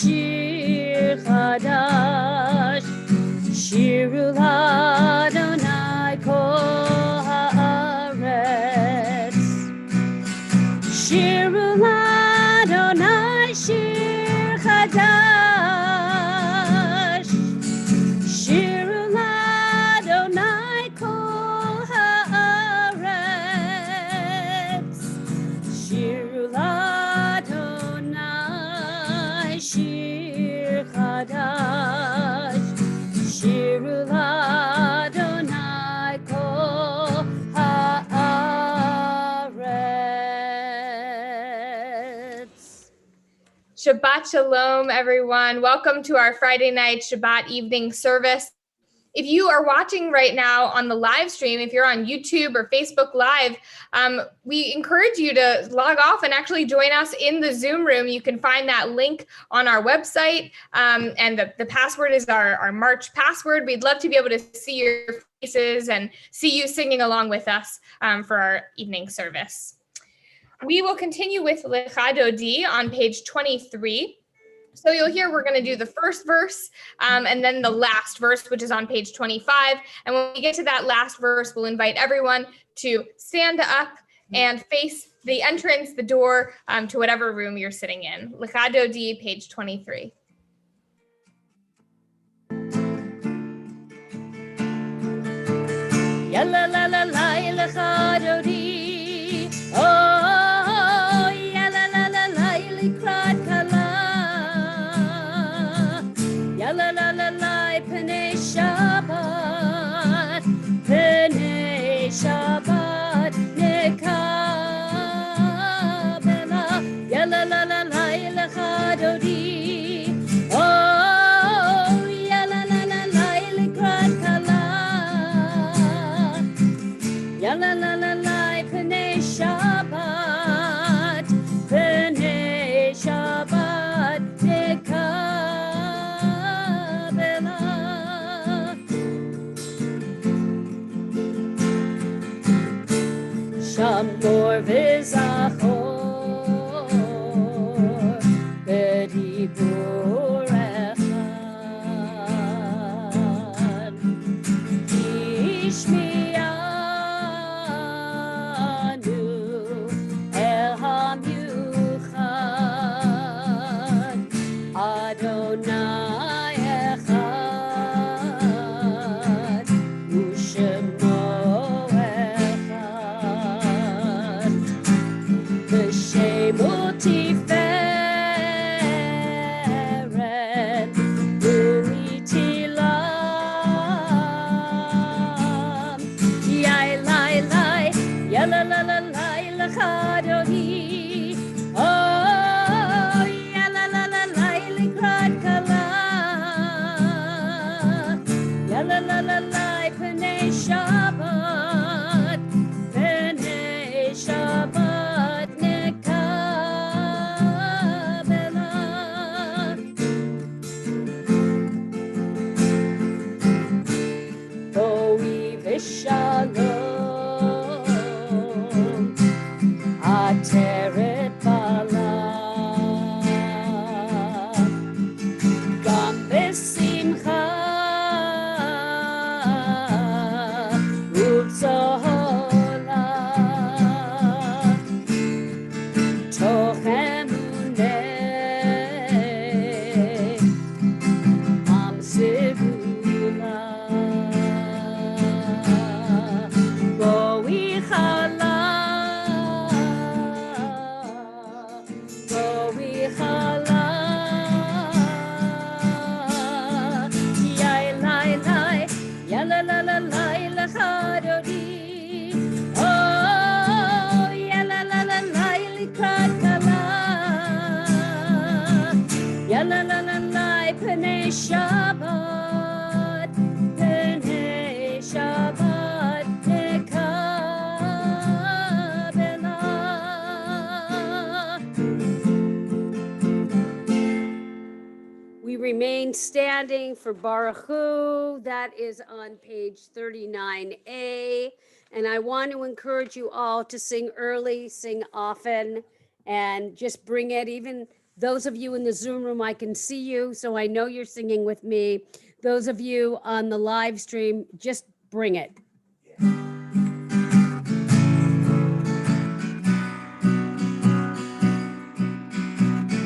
שיר חדש, שירו לאדוני כל הארץ. שירו לאדוני שיר חדש, שירו לאדוני כל הארץ. שירו לאדוני שיר חדש, שירו לאדוני כל הארץ. Shabbat shalom, everyone. Welcome to our Friday night Shabbat evening service. If you are watching right now on the live stream, if you're on YouTube or Facebook Live, we encourage you to log off and actually join us in the Zoom room. You can find that link on our website, and the password is our March password. We'd love to be able to see your faces and see you singing along with us for our evening service. We will continue with Lecha Dodi on page 23. So you'll hear we're going to do the first verse and then the last verse, which is on page 25. And when we get to that last verse, we'll invite everyone to stand up and face the entrance, the door, to whatever room you're sitting in. Lecha Dodi, page 23. Yalla la la la lecha dodi, oh yalla la la la likrat kala, yalla la la la pnei Shabbat, nekabela, yalla la la la lecha dodi, oh yalla la la la likrat kala. Yalla la la la pnei Shabbat nekabela. Shamor v'zachor b'dibur echad, tishmi'anu el hamiuchad, Adonai echad u'shemo echad, b'shemo tiferet u'mitilam. Yai lai lai, yalla la la la lecha dodi, oh yalla la la la likrat kala, yalla la la la pnei Shabbat nekabela. Boi v'shalom, ateret bala, gam b'simcha u'bzola, toch emunei am segula. Boi chala, boi chala, yai lai lai, yalla la la la lecha dodi, oh yalla la la la likrat kala, yalla la la la pnei Shabbat nekabela. We remain standing for Baruch Hu. That is on page 39A. And I want to encourage you all to sing early, sing often, and just bring it. Even Those of you in the Zoom room, I can see you, so I know you're singing with me. Those of you on the live stream, just bring it.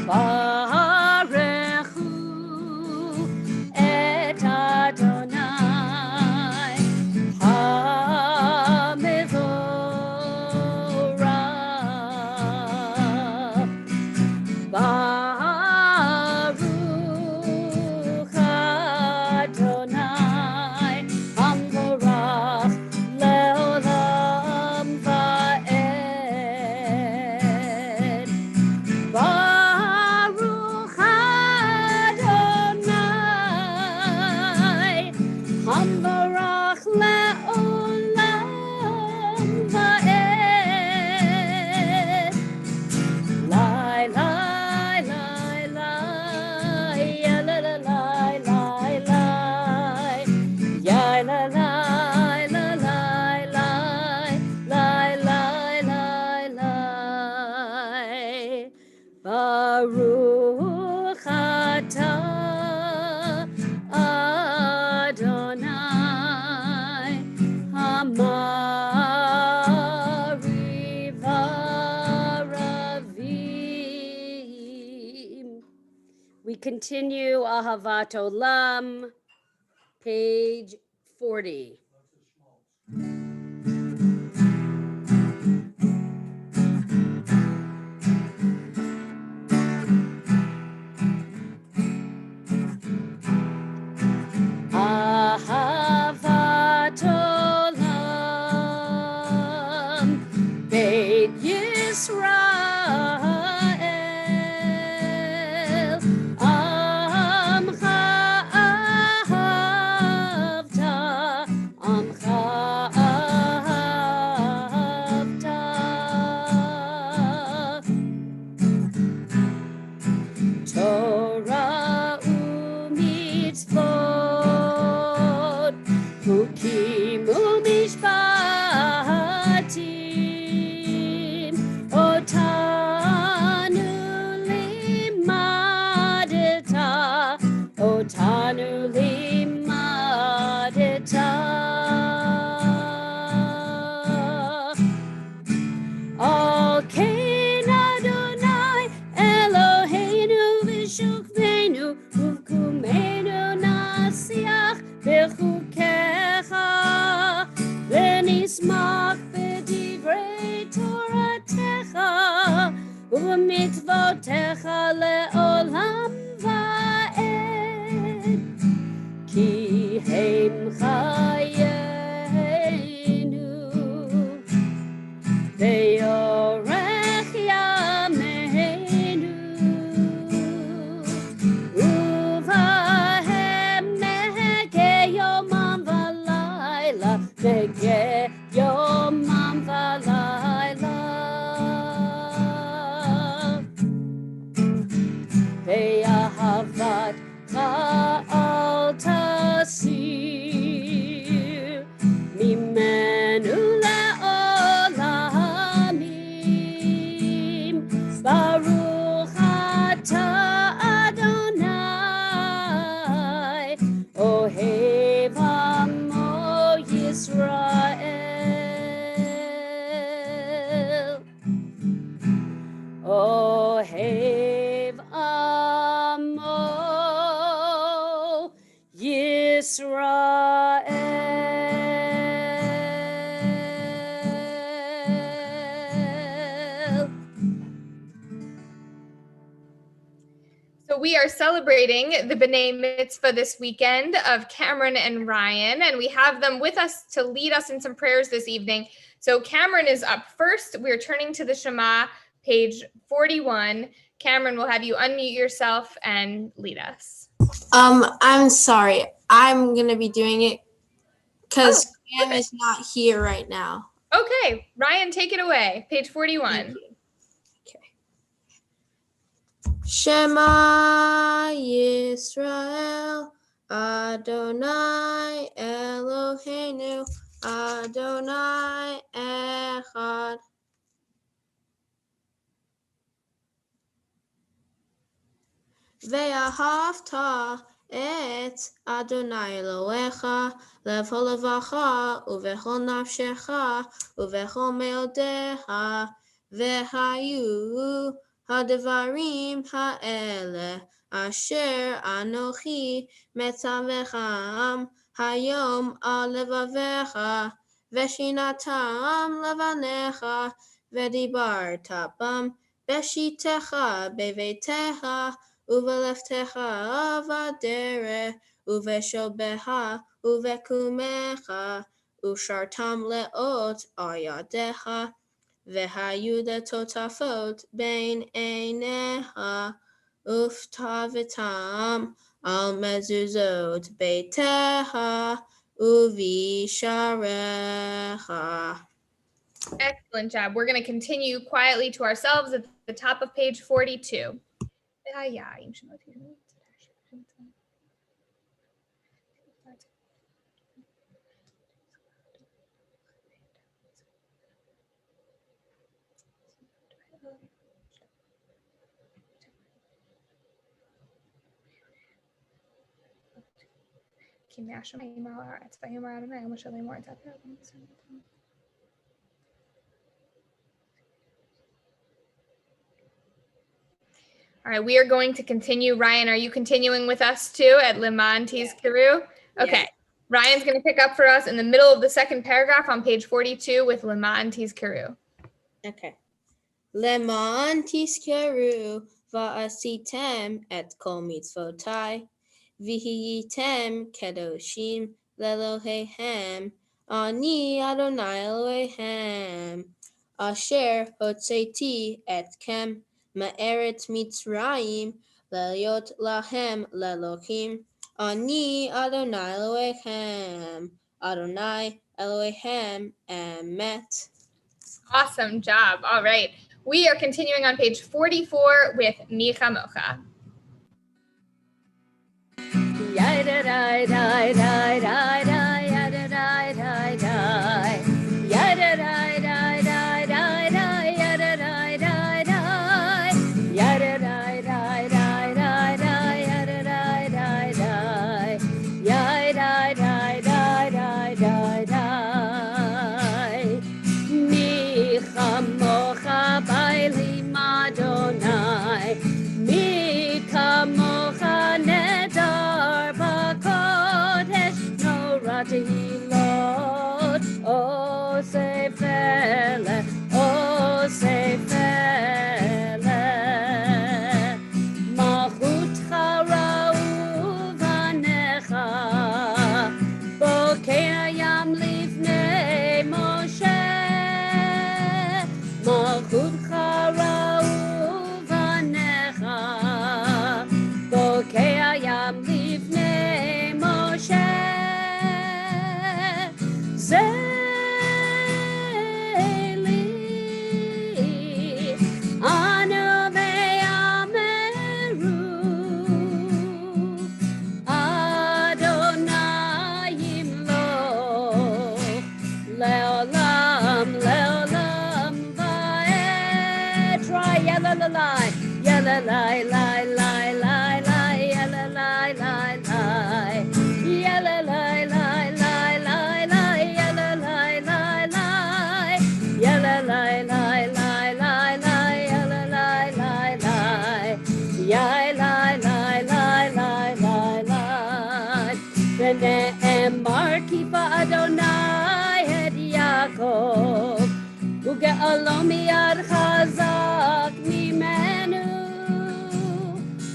Baruch hu et Adonai HaMevorach. Baruch Adonai HaMevorach leolam va'ed. Baruch Adonai HaMevorach leolam va'ed. Lai, lai, lai, lai, ya la la lai, lai, lai, ya la lai, la lai, lai, lai, lai, lai, lai. Baruch atah Adonai Hamarivaravim. We continue Ahavat Olam, page 40. Ahavat Olam, Beit Yisrael, Amcha ahavta, Amcha ahavta. Torah u'mitzvot, Hukim u'mishpatim, Otanu limadeta, Otanu limadeta. Al kein Adonai Eloheinu v'shukvenu u'kumenu nasiach b'chukecha v'nismach b'divrei Toratecha u'b'mitzvotecha le'olam va'ed ki hem chayenu ve'orech yameinu uvahem nege yomam v'layla, nege yomam v'layla. Ve'ahavat al tasir mimenu le'olamim. Baruch atah Adonai ohev amo Yisrael. Ohev amo Yisrael. So we are celebrating the B'nai Mitzvah this weekend of Cameron and Ryan, and we have them with us to lead us in some prayers this evening. So Cameron is up first. We're turning to the Shema, page 41. Cameron, we'll have you unmute yourself and lead us. I'm sorry. I'm going to be doing it because Cam okay. is not here right now. Okay, Ryan, take it away. Page 41. Thank you. Okay. Shema Yisrael, Adonai Eloheinu, Adonai Echad. ואהבת את אדוני אלוהיך לכל לבבך ובכל נפשך ובכל מאודיך, והיו הדברים האלה אשר אנוכי מצווכם היום על לבביך, ושינתם לבניך, ודיברת בם בשיתך בביתך ובלכתך בדרך ובשוכבך ובקומך, ושרתם לאות על ידיך, והיו לטוטפות בין עיניך, וכתבתם על מזוזות ביתך ובשעריך. Excellent job. We're going to continue quietly to ourselves at the top of page 42. All right, we are going to continue. Ryan, are you continuing with us too at Leman Tizkiru? Okay. Yes. Ryan's going to pick up for us in the middle of the second paragraph on page 42 with Leman Tizkiru. Okay. למען תזכרו ועשיתם את כל מצוותיי, והייתם קדושים לאלוהיהם, אני אדוני אלוהיהם, אשר הוצאתי אתכם מארץ מצרים, להיות להם לאלוהים, אני אדוני אלוהיכם, אדוני אלוהיהם אמת. Awesome job. All right. We are continuing on page 44 with Micha Mocha. גאלו מיד חזק ממנו,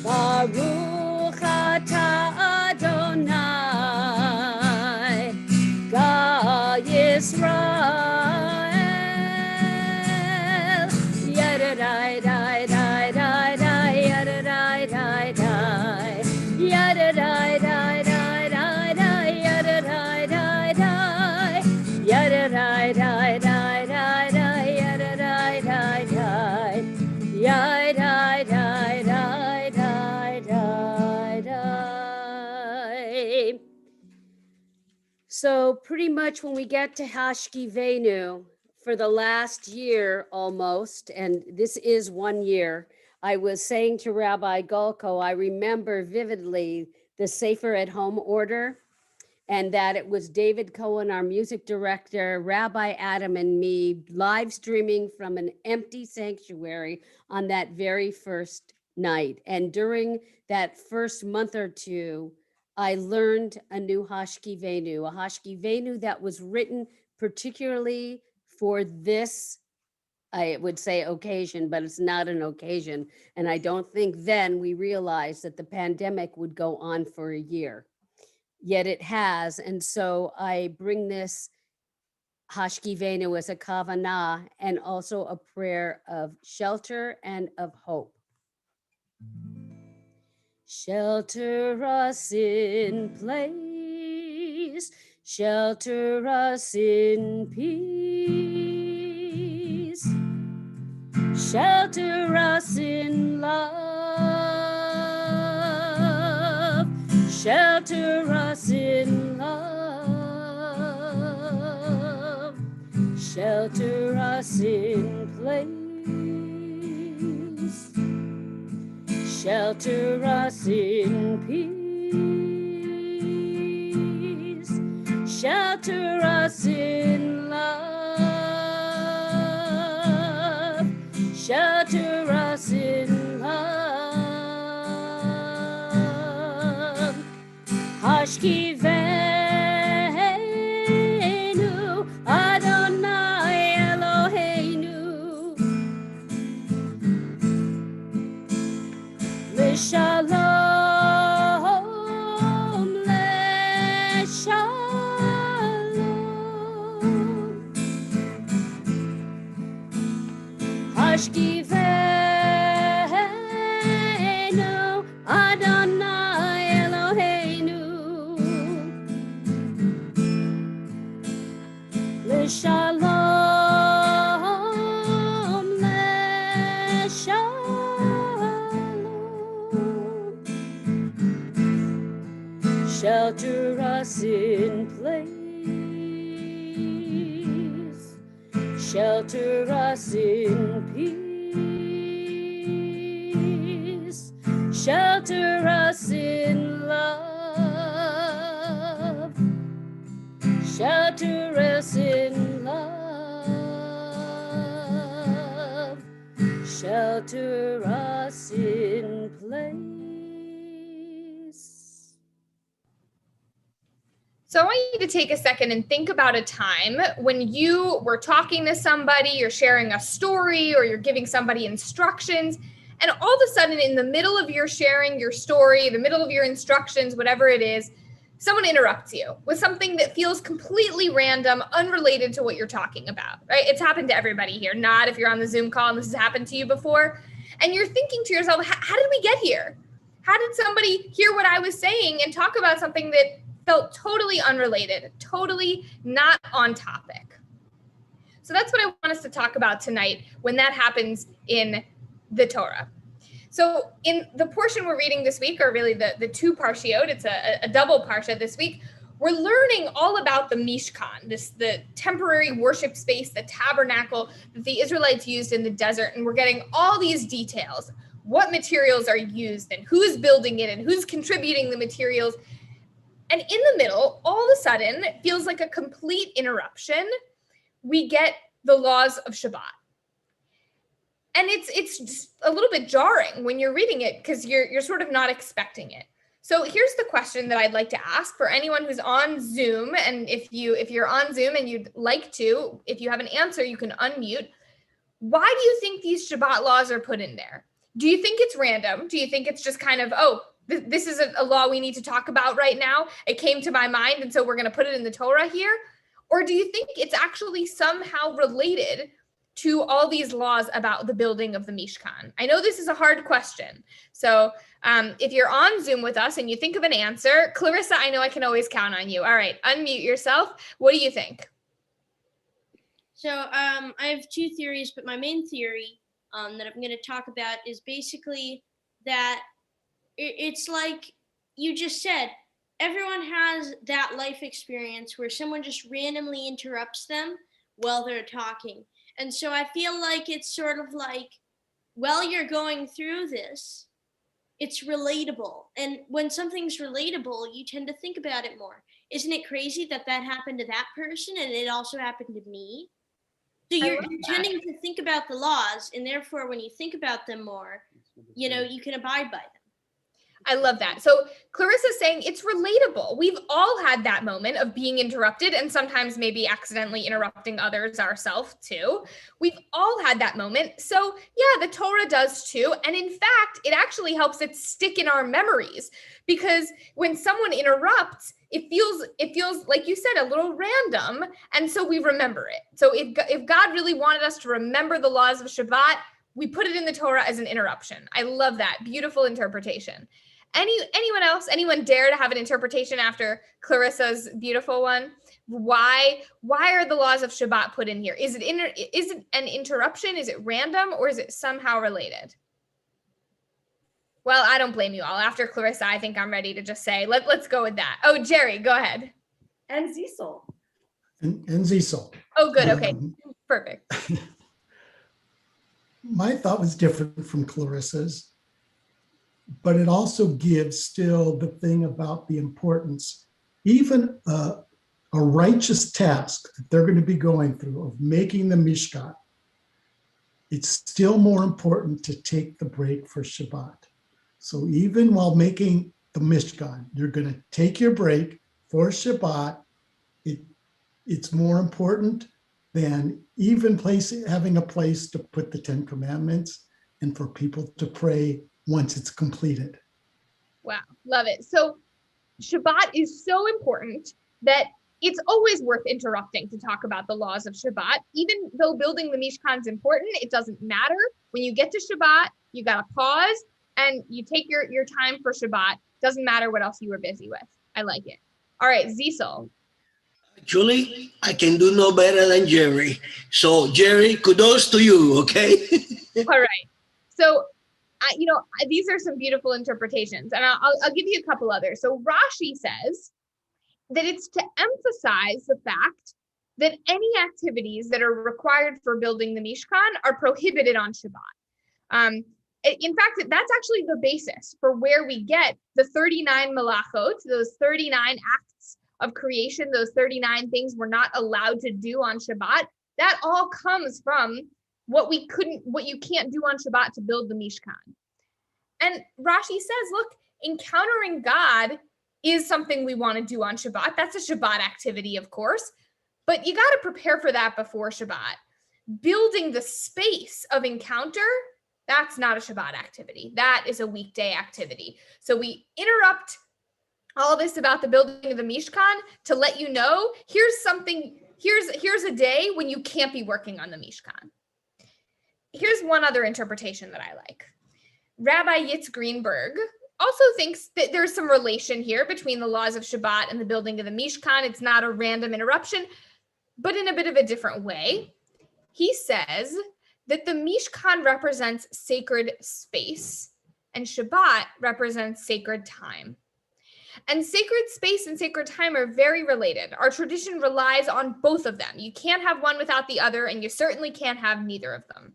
ברוך אתה אדוני, גאל ישראל. ידדי די די די די ידדי די די ידדי די די די די ידדי די די ידדי די די So pretty much when we get to Hashkivenu for the last year almost, and this is 1 year, I was saying to Rabbi Golko, I remember vividly the Sefer at Home order, and that it was David Cohen, our music director, Rabbi Adam, and me live streaming from an empty sanctuary on that very first night. And during that first month or two, I learned a new Hashkivenu, a Hashkivenu that was written particularly for this, I would say, occasion, but it's not an occasion. And I don't think then we realized that the pandemic would go on for a year. Yet it has. And so I bring this Hashkivenu as a kavanah and also a prayer of shelter and of hope. Shelter us in place, shelter us in peace, shelter us in love, shelter us in love, shelter us in place, shelter us in peace, shelter us in love, shelter us in love. Hashkivenu Adonai Eloheinu L'shalom, l'shalom. Hashkivenu Adonai Eloheinu L'shalom, l'shalom. Shelter us in place, shelter us in peace, shelter us in love, shelter us in love, shelter us in place. So I want you to take a second and think about a time when you were talking to somebody, you're sharing a story, or you're giving somebody instructions, and all of a sudden in the middle of your sharing your story, the middle of your instructions, whatever it is, someone interrupts you with something that feels completely random, unrelated to what you're talking about, right? It's happened to everybody here, not if you're on the Zoom call and this has happened to you before. And you're thinking to yourself, how did we get here? How did somebody hear what I was saying and talk about something that felt totally unrelated, totally not on topic? So that's what I want us to talk about tonight when that happens in the Torah. So in the portion we're reading this week, or really the two parshiot, it's a double parsha this week, we're learning all about the Mishkan, the temporary worship space, the tabernacle that the Israelites used in the desert. And we're getting all these details, what materials are used and who's building it and who's contributing the materials. And in the middle, all of a sudden, it feels like a complete interruption. We get the laws of Shabbat. And it's just a little bit jarring when you're reading it because you're sort of not expecting it. So here's the question that I'd like to ask for anyone who's on Zoom. And if you're on Zoom and you'd like to, if you have an answer, you can unmute. Why do you think these Shabbat laws are put in there? Do you think it's random? Do you think it's just kind of, this is a law we need to talk about right now? It came to my mind, and so we're going to put it in the Torah here? Or do you think it's actually somehow related to all these laws about the building of the Mishkan? I know this is a hard question. So if you're on Zoom with us and you think of an answer, Clarissa, I know I can always count on you. All right, unmute yourself. What do you think? So I have two theories, but my main theory that I'm going to talk about is basically that it's like you just said, everyone has that life experience where someone just randomly interrupts them while they're talking. And so I feel like it's sort of like while you're going through this, it's relatable. And when something's relatable, you tend to think about it more. Isn't it crazy that that happened to that person and it also happened to me? So you're tending to think about the laws, and therefore when you think about them more, you know, you can abide by them. I love that. So Clarissa's saying it's relatable. We've all had that moment of being interrupted and sometimes maybe accidentally interrupting others ourselves too. We've all had that moment. So yeah, the Torah does too. And in fact, it actually helps it stick in our memories, because when someone interrupts, it feels like you said, a little random. And so we remember it. So if God really wanted us to remember the laws of Shabbat, we put it in the Torah as an interruption. I love that. Beautiful interpretation. Anyone else? Anyone dare to have an interpretation after Clarissa's beautiful one? Why are the laws of Shabbat put in here? Is it an interruption? Is it random, or is it somehow related? Well, I don't blame you all. After Clarissa, I think I'm ready to just say, let's go with that. Oh, Jerry, go ahead. And Zisel. And Zisel. Oh, good. Okay, perfect. My thought was different from Clarissa's, but it also gives still the thing about the importance, even a righteous task that they're going to be going through of making the Mishkan. It's still more important to take the break for Shabbat. So even while making the Mishkan, you're going to take your break for Shabbat. It's more important than even having a place to put the 10 Commandments and for people to pray once it's completed. Wow, love it. So Shabbat is so important that it's always worth interrupting to talk about the laws of Shabbat. Even though building the Mishkan is important, it doesn't matter. When you get to Shabbat, you got to pause and you take your time for Shabbat. Doesn't matter what else you were busy with. I like it. All right, Zisel. Actually, I can do no better than Jerry. So Jerry, kudos to you, okay? All right. So, these are some beautiful interpretations, and I'll give you a couple others. So Rashi says that it's to emphasize the fact that any activities that are required for building the Mishkan are prohibited on Shabbat. In fact, that's actually the basis for where we get the 39 malachot, those 39 acts of creation, those 39 things we're not allowed to do on Shabbat. That all comes from what you can't do on Shabbat to build the Mishkan. And Rashi says, look, encountering God is something we want to do on Shabbat. That's a Shabbat activity, of course, but you got to prepare for that before Shabbat. Building the space of encounter, that's not a Shabbat activity. That is a weekday activity. So we interrupt all this about the building of the Mishkan to let you know, here's a day when you can't be working on the Mishkan. Here's one other interpretation that I like. Rabbi Yitz Greenberg also thinks that there's some relation here between the laws of Shabbat and the building of the Mishkan. It's not a random interruption, but in a bit of a different way. He says that the Mishkan represents sacred space and Shabbat represents sacred time. And sacred space and sacred time are very related. Our tradition relies on both of them. You can't have one without the other, and you certainly can't have neither of them.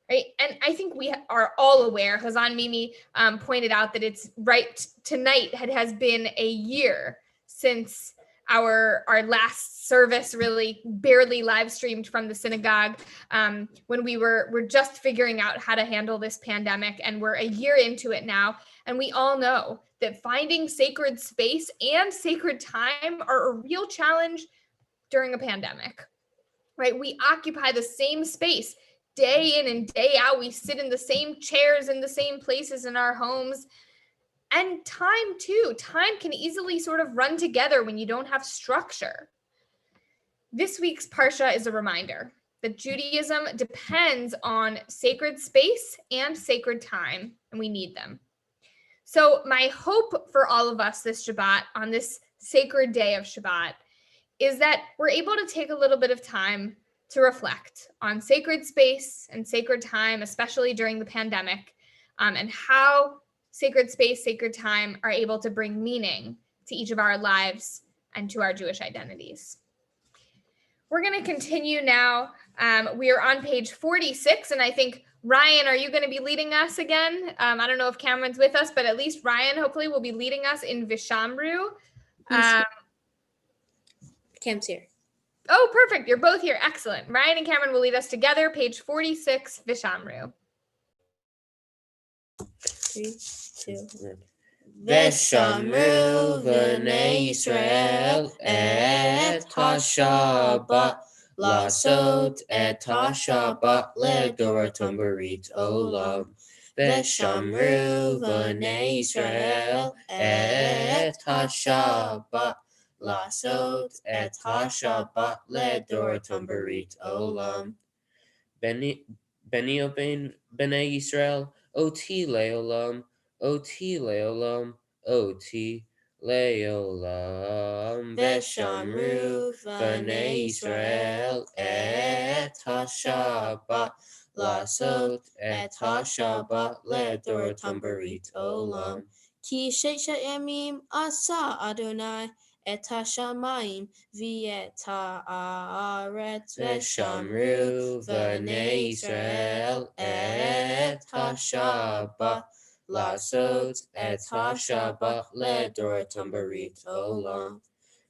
Right? And I think we are all aware, Hazan Mimi pointed out that it's right tonight has been a year since our last service, really barely live streamed from the synagogue, when we're just figuring out how to handle this pandemic, and we're a year into it now. And we all know that finding sacred space and sacred time are a real challenge during a pandemic, right? We occupy the same space day in and day out. We sit in the same chairs in the same places in our homes. And time too. Time can easily sort of run together when you don't have structure. This week's Parsha is a reminder that Judaism depends on sacred space and sacred time, and we need them. So my hope for all of us this Shabbat, on this sacred day of Shabbat, is that we're able to take a little bit of time to reflect on sacred space and sacred time, especially during the pandemic, and how sacred space, sacred time are able to bring meaning to each of our lives and to our Jewish identities. We're going to continue now. We are on page 46, and I think Ryan, are you going to be leading us again? I don't know if Cameron's with us, but at least Ryan hopefully will be leading us in Vishamru. Cam's here. Oh, perfect. You're both here. Excellent. Ryan and Cameron will lead us together. Page 46, Vishamru. 3, 2, 1. ושמרו בני ישראל את השבת, לעשות את השבת לדורתם ברית עולם. ושמרו בני ישראל את השבת, לעשות את השבת לדורתם ברית עולם. בני בני ישראל, אותי לעולם, אותי לעולם, אותי לעולם. ושמרו בני ישראל את השבת, לעשות את השבת לדורתם ברית עולם. כי 6 ימים עשה אדוני את השמיים ואת הארץ. ושמרו בני ישראל את השבת, לעשות את השבת לדורתם ברית עולם.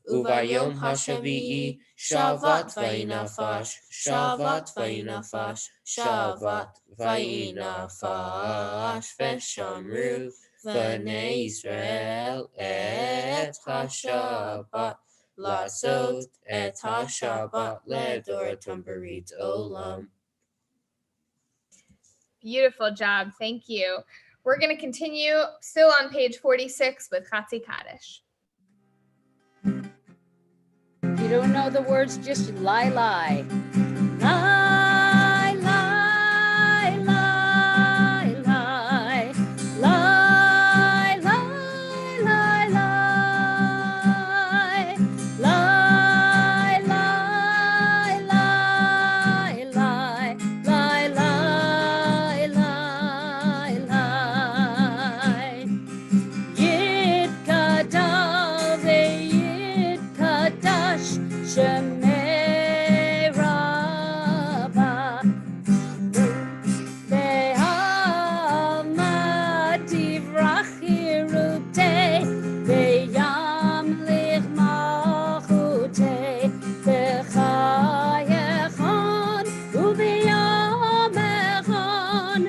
וביום השביעי שבת ויהי נפש, שבת ויהי נפש, שבת ויהי נפש. ושמרו בני ישראל את השבת, לעשות את השבת לדורתם ברית עולם. Beautiful job. Thank you. We're going to continue still on page 46 with Chatzi Kaddish. If you don't know the words, just lie, lie. Lie, lie, lie, lie. Lie, lie, lie, lie. Lie, lie, lie, lie. Lie, lie, lie, lie. Yit kadal ve'yit kadash shemei rabba. Ve'alma tivrach hirutei, ve'yamlich malchutei, v'chayechon, u'v'yamechon,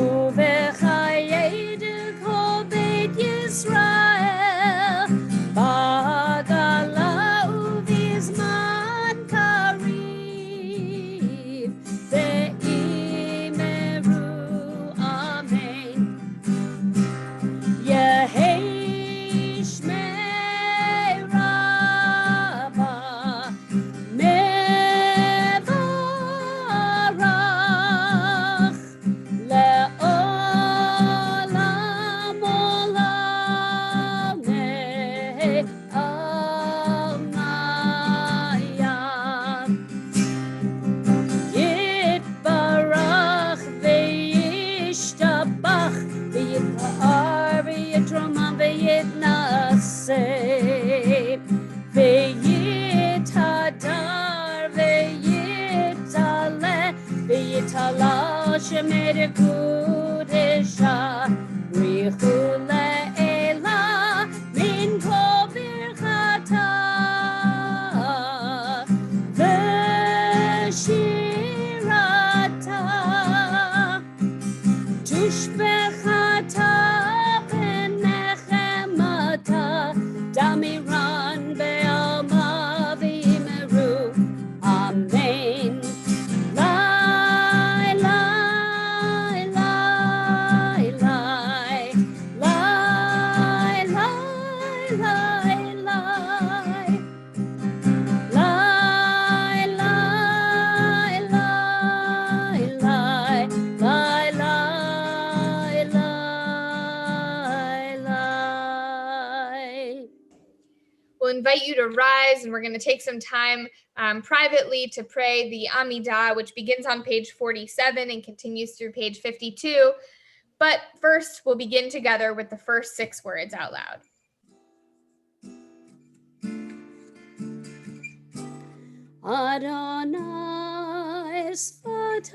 u'v'chayedek kol beit Yisrael, ba'gala u'v'zman karev, ve'imeru amen. Yehei shmei Rabbah, mevarach, le'olam olamei almayam. Yitbarach ve'yishtabach, ve'yitpa'ar ve'yitromam ve'yitnaseh, ve'yithadar ve'yitaleh, ve'yitalal shemei dekudesha, richu le'elah min kol birchatah, ve'shirata, tushbechata v'nechemata, damiran be'alma v'imeru, amen. Lie, lie, lie, lie. Lie, lie, lie, lie. Lie, lie, lie, lie. Lie, lie, lie, lie. We'll invite you to rise, and we're going to take some time privately to pray the Amidah, which begins on page 47 and continues through page 52. But first, we'll begin together with the first 6 words out loud. Adonai Sfatai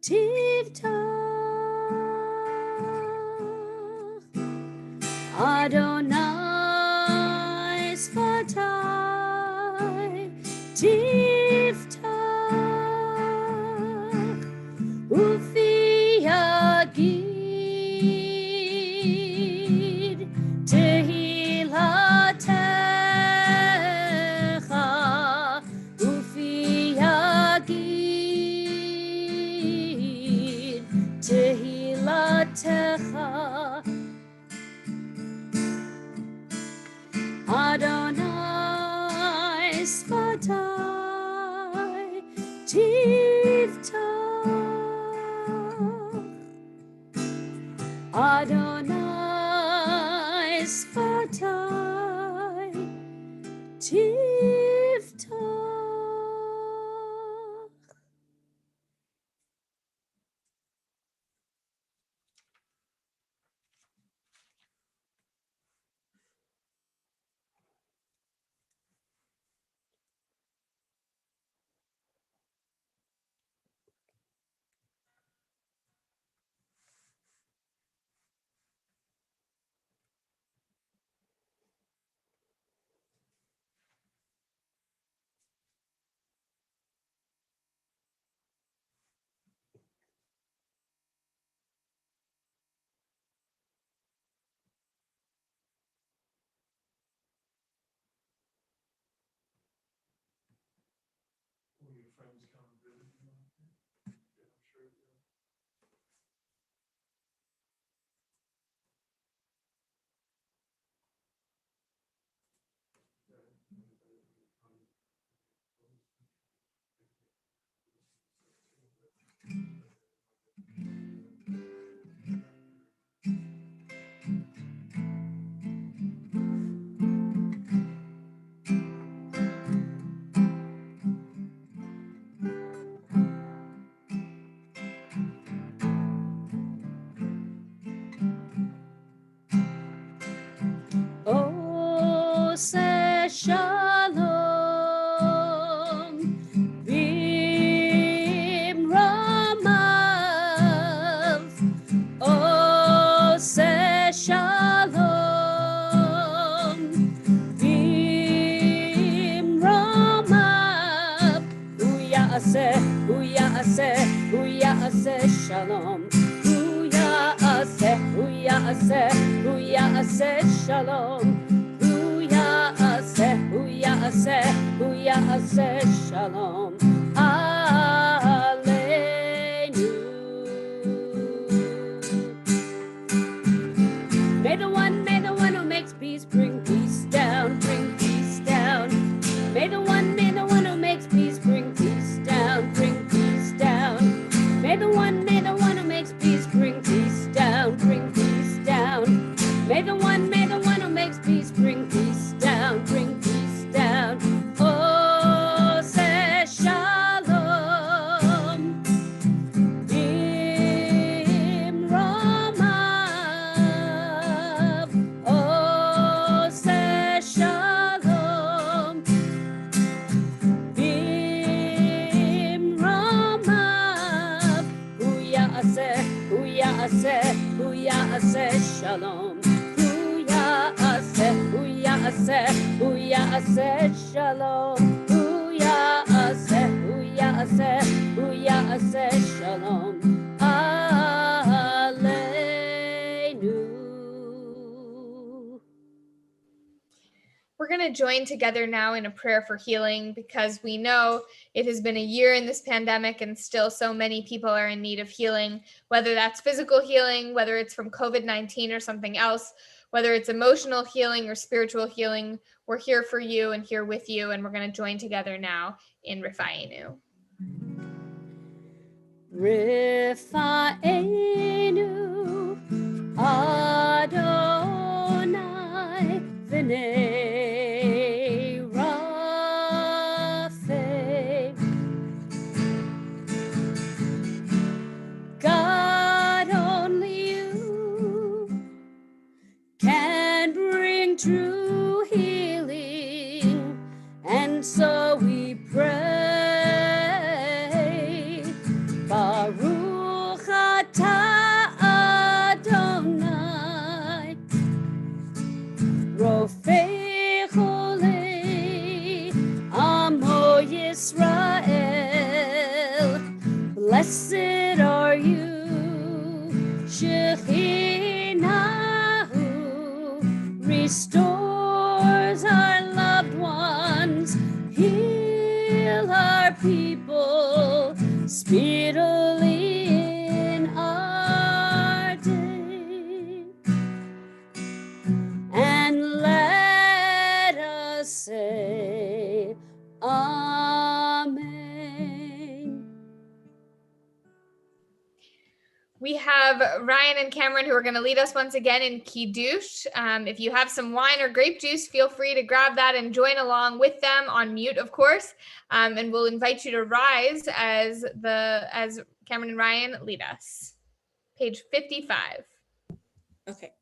Tiftach Adonai Sfatai Tiftach Ufi Yagid Tehilatecha Ufi Yagid Tehilatecha Adonai Sfatai Tiftach Adonai Sfatai Tiftach. Oh, say shalom, Vim Ramav. Oh, say shalom, Vim Ramav. Hu ya'aseh shalom. Hu ya'aseh shalom. Hu ya'aseh shalom. Aleinu. May the one who makes peace bring peace down, bring peace down. May the one who makes peace bring peace down, bring peace down. May the one who makes peace bring peace down, bring peace down. May the one who makes peace bring peace down, bring peace down. Oh, say shalom. Im Ramav. Oh, say shalom. Im Ramav. Hu ya'aseh shalom. Hu ya'aseh shalom. Hu ya'aseh shalom. Aleinu. We're going to join together now in a prayer for healing because we know it has been a year in this pandemic and still so many people are in need of healing, whether that's physical healing, whether it's from COVID-19 or something else, whether it's emotional healing or spiritual healing. We're here for you and here with you, and we're going to join together now in Rifa'enu. Rifa'enu Adonai v'nei Rapha. God, only you can bring true healing, and so we pray. Baruch restores our loved ones, heal our people speedily in our day. And let us say, Amen. We have Ryan and Cameron who are going to lead us once again in Kiddush. If you have some wine or grape juice, feel free to grab that and join along with them on mute, of course. And we'll invite you to rise as Cameron and Ryan lead us. Page 55. Okay.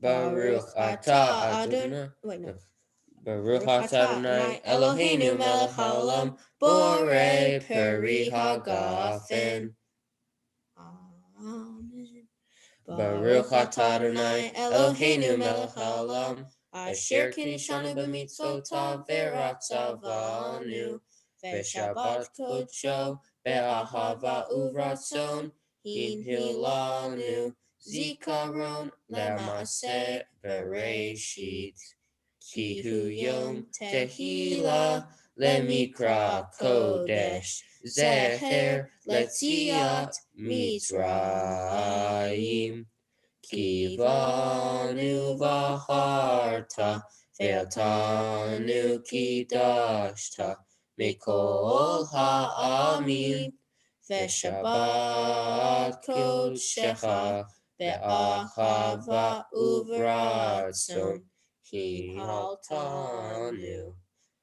Baruch atah Adonai. Wait, no. Baruch atah Adonai Eloheinu melech haolam borei peri hagafen. Amen. Baruch atah Adonai Eloheinu melech haolam asher kinishanu b'mitzvotav v'ratzavanu v'shabbat kodsho be'ahava uvratzon hinhilanu zikaron le'maseh bereshit ki hu yom tehila lemikra kodesh zeher letziat Mitzrayim ki banu v'harta ve'atanu kidashta mikol ha'amim ve'shabbat kodshecha be'ahava uvratzon hihaltanu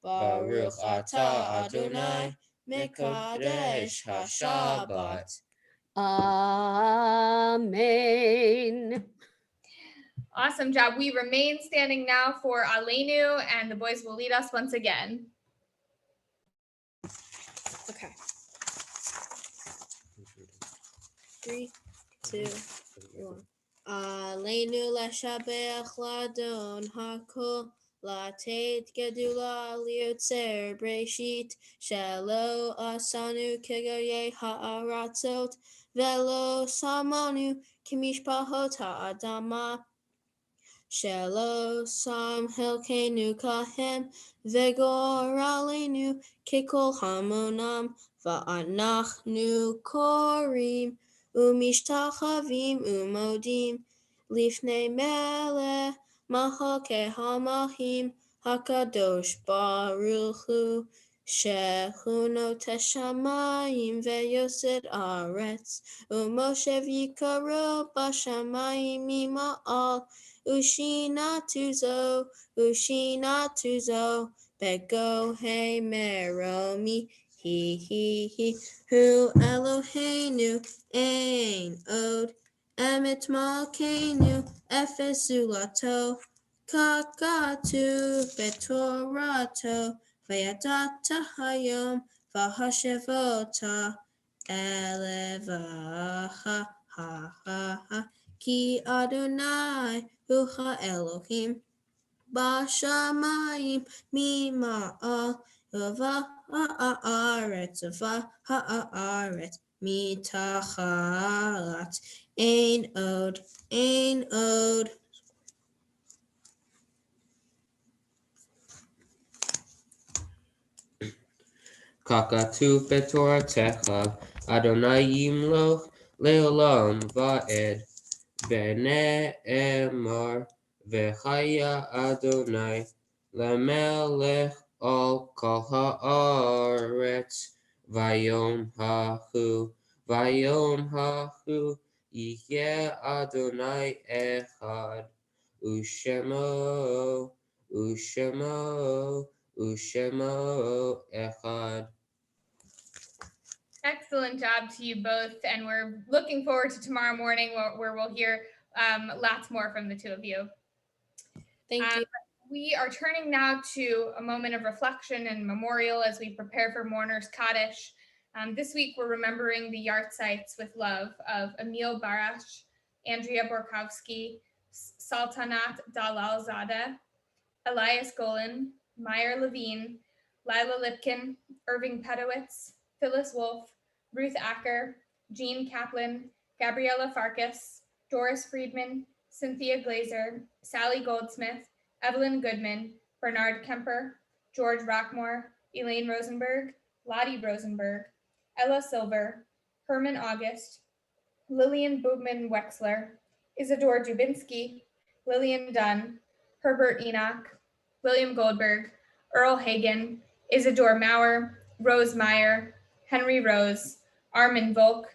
Baruch atah Adonai Mekadesh HaShabbat. Amen. Awesome job. We remain standing now for Aleinu, and the boys will lead us once again. Okay. 3, 2, 1. Aleinu leshabeach ladon hakol latet gedula liotzer breshit shelo asanu kegoye ha'aratzot velo samanu kimishpahot ha'adama shelo sam helkenu kahem vegoralenu kikol hamonam va'anachnu korim Umishtachavim umodim lifnei melech malchei hamahim hakadosh baruch hu shechunot hashamayim veyoset aretz umoshev yikaro bashamayim ima'al ushinatu zo begohei meromi he hu Eloheinu Ein od emet malkeinu efesulato kakatu betorato vayadata hayom vahashevota elevaha ha ki Adonai hu ha-Elohim bashamayim mima'al v'ha'aretz mitachat ein od kakatu betoratecha Adonai yimloch leolam va'ed bene'emar v'chaya Adonai lemelech al kol haaretz vayom hahu yeh Adonai echad ushemo echad. Excellent job to you both. And we're looking forward to tomorrow morning where we'll hear lots more from the two of you. Thank you. We are turning now to a moment of reflection and memorial as we prepare for Mourner's Kaddish. This week, we're remembering the yartzites with love of Emil Barash, Andrea Borkowski, Saltanat Dalalzadeh, Elias Golan, Meyer Levine, Lila Lipkin, Irving Pedowitz, Phyllis Wolf, Ruth Acker, Jean Kaplan, Gabriella Farkas, Doris Friedman, Cynthia Glazer, Sally Goldsmith, Evelyn Goodman, Bernard Kemper, George Rockmore, Elaine Rosenberg, Lottie Rosenberg, Ella Silver, Herman August, Lillian Boobman Wexler, Isadore Dubinsky, Lillian Dunn, Herbert Enoch, William Goldberg, Earl Hagen, Isadore Maurer, Rose Meyer, Henry Rose, Armin Volk,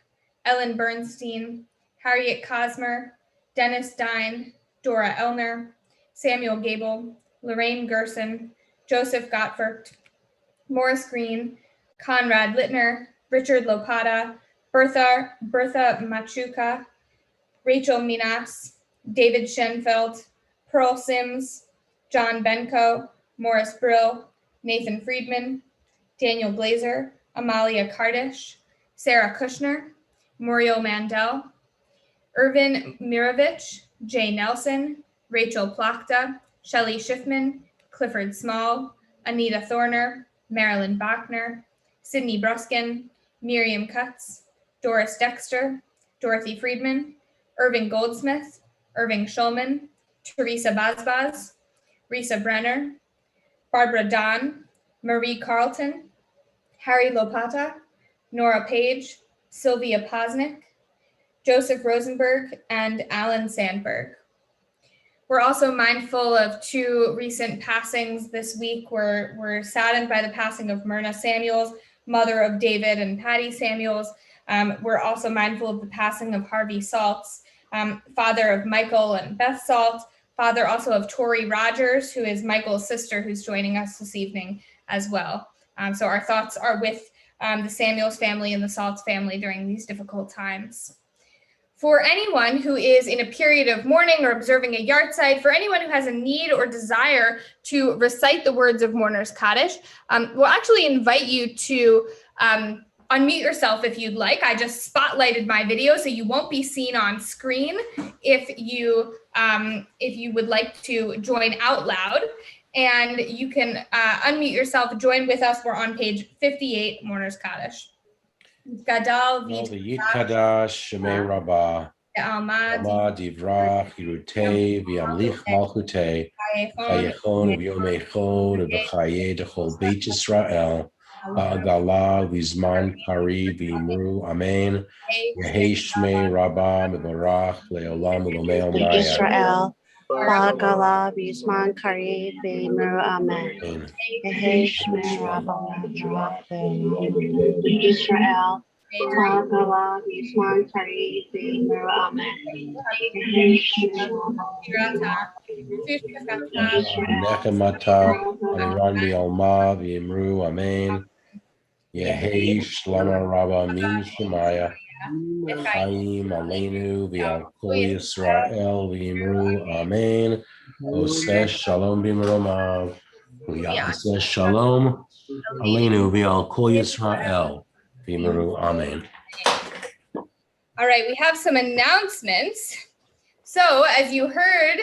Ellen Bernstein, Harriet Cosmer, Dennis Dine, Dora Elner, Samuel Gable, Lorraine Gerson, Joseph Gottfert, Morris Green, Conrad Littner, Richard Lopata, Bertha Machuca, Rachel Minas, David Schenfeld, Pearl Sims, John Benko, Morris Brill, Nathan Friedman, Daniel Glazer, Amalia Kardish, Sarah Kushner, Muriel Mandel, Irvin Mirovich, Jay Nelson, Rachel Plachta, Shelley Schiffman, Clifford Small, Anita Thorner, Marilyn Bachner, Sydney Bruskin, Miriam Cutts, Doris Dexter, Dorothy Friedman, Irving Goldsmith, Irving Schulman, Teresa Bazbaz, Risa Brenner, Barbara Don, Marie Carlton, Harry Lopata, Nora Page, Sylvia Posnick, Joseph Rosenberg, and Alan Sandberg. We're also mindful of two recent passings this week. We're saddened by the passing of Myrna Samuels, mother of David and Patty Samuels. We're also mindful of the passing of Harvey Saltz, father of Michael and Beth Salt, father also of Tori Rogers, who is Michael's sister, who's joining us this evening as well. So our thoughts are with the Samuels family and the Saltz family during these difficult times. For anyone who is in a period of mourning or observing a yahrzeit, for anyone who has a need or desire to recite the words of Mourner's Kaddish, we'll actually invite you to unmute yourself if you'd like. I just spotlighted my video, so you won't be seen on screen if you would like to join out loud. And you can unmute yourself, join with us. We're on page 58, Mourner's Kaddish. Gadal V'yitkadosh Shemei Rabbah Alma Divrach Yirutei V'yamlich Malchutei Chayechon V'yomei Chod V'chayei D'chol Beit Yisrael Ba'agala V'zman Kari V'yimru Amen Yehei Shmei Rabbah Mevarach Le'olam U'lomei Omayah Israel Ba'agala V'zman Kari V'yimru Amen Yehei Shmei Rabbah Mevarach Le'olam Israel Ba'agala V'zman Kari V'yimru Amen Yehei Nechemata Aliran V'yalma V'yimru Amen Yehei Shlama Rabbah Min Shemaya Chaim Aleinu V'al Kol Yisrael V'yimru Amen Oseh Shalom B'mromav V'yaseh Shalom Aleinu V'al Kol Yisrael V'yimru Amen. All right, we have some announcements. So as you heard,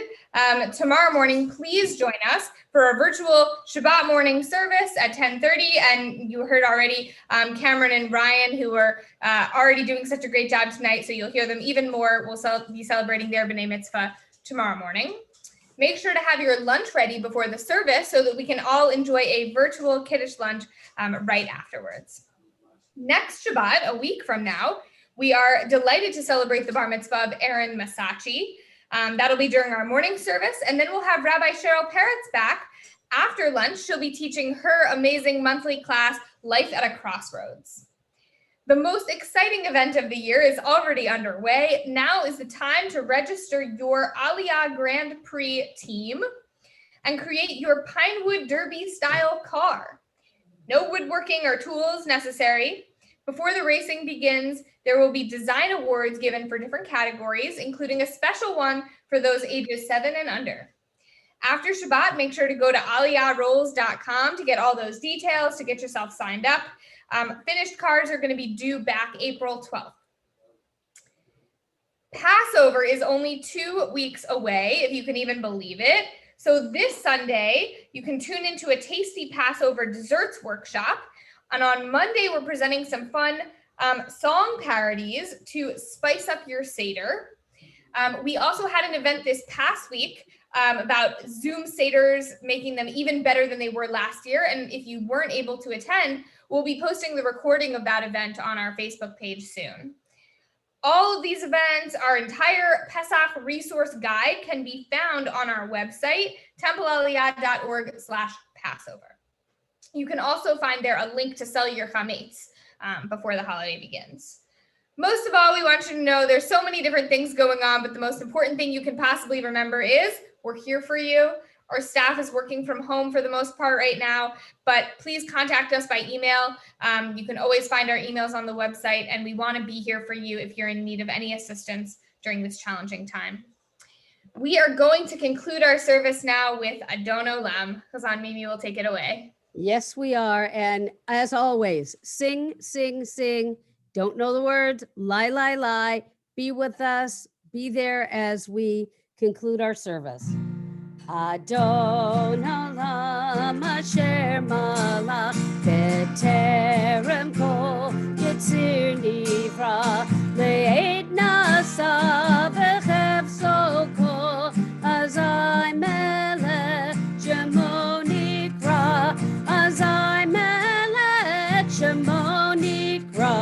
tomorrow morning, please join us for our virtual Shabbat morning service at 10:30. And you heard already Cameron and Ryan, who are already doing such a great job tonight. So you'll hear them even more. We'll be celebrating their B'nai Mitzvah tomorrow morning. Make sure to have your lunch ready before the service so that we can all enjoy a virtual Kiddush lunch right afterwards. Next Shabbat, a week from now, we are delighted to celebrate the bar mitzvah of Erin Masachi. That'll be during our morning service. And then we'll have Rabbi Cheryl Peretz back after lunch. She'll be teaching her amazing monthly class, Life at a Crossroads. The most exciting event of the year is already underway. Now is the time to register your Aliyah Grand Prix team and create your Pinewood Derby style car. No woodworking or tools necessary. Before the racing begins, there will be design awards given for different categories, including a special one for those ages 7 and under. After Shabbat, make sure to go to aliyahrolls.com to get all those details, to get yourself signed up. Finished cars are going to be due back April 12th. Passover is only 2 weeks away, if you can even believe it. So this Sunday, you can tune into a tasty Passover desserts workshop. And on Monday, we're presenting some fun song parodies to spice up your Seder. We also had an event this past week about Zoom Seders, making them even better than they were last year. And if you weren't able to attend, we'll be posting the recording of that event on our Facebook page soon. All of these events, our entire Pesach resource guide can be found on our website, templealiyah.org/Passover. You can also find there a link to sell your chametz before the holiday begins. Most of all, we want you to know there's so many different things going on, but the most important thing you can possibly remember is we're here for you. Our staff is working from home for the most part right now, but please contact us by email. You can always find our emails on the website, and we want to be here for you if you're in need of any assistance during this challenging time. We are going to conclude our service now with Adon Olam. Chazan Mimi will take it away. Yes, we are. And as always, sing, sing, sing. Don't know the words. Lie, lie, lie. Be with us. Be there as we conclude our service. Adon Olam asher malach b'terem kol yitzir nivra le'ed nasa v'chefso kol azai melech shemo nikra azai melech shemo nikra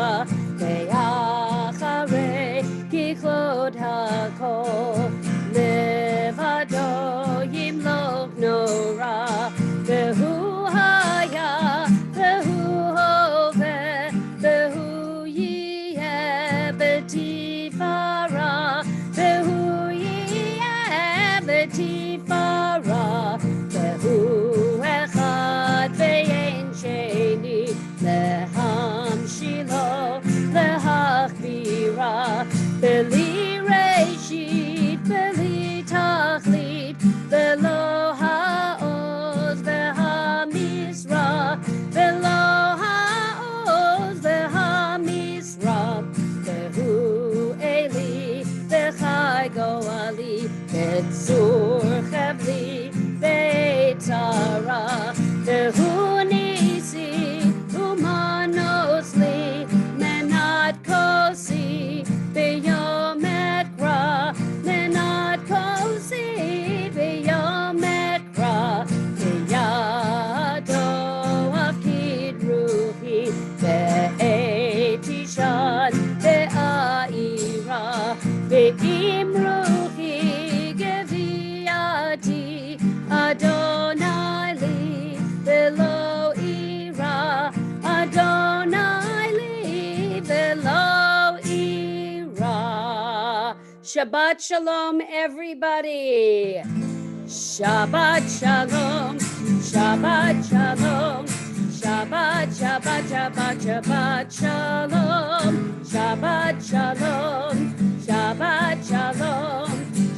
ve'acharei kichlot hakol levado yimloch nora vehu haya vehu hoveh vehu yeh b'tifara vehu yeh b'tifara vehu echad ve'en sheni lehamshilo lehachbira beli reshit beli tachlit velo ha'oz ve'ha'misra velo ha'oz ve'ha'misra vehu eli v'chai goali ve'tzur chavli ve'tzara vehu nisi umanos li menat kosi b'yom ekra menat kosi b'yom ekra b'yado afkid ruhi ve'etishan ve'aira ve'im ruhi geviati Adonai li velo ira Adonai li velo ira. Shabbat shalom, everybody. Shabbat shalom, Shabbat shalom, Shabbat, Shabbat, Shabbat, Shabbat shalom, Shabbat shalom, Shabbat shalom,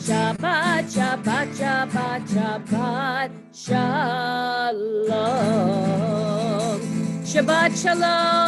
Shabbat, Shabbat, Shabbat, Shabbat shalom, Shabbat shalom.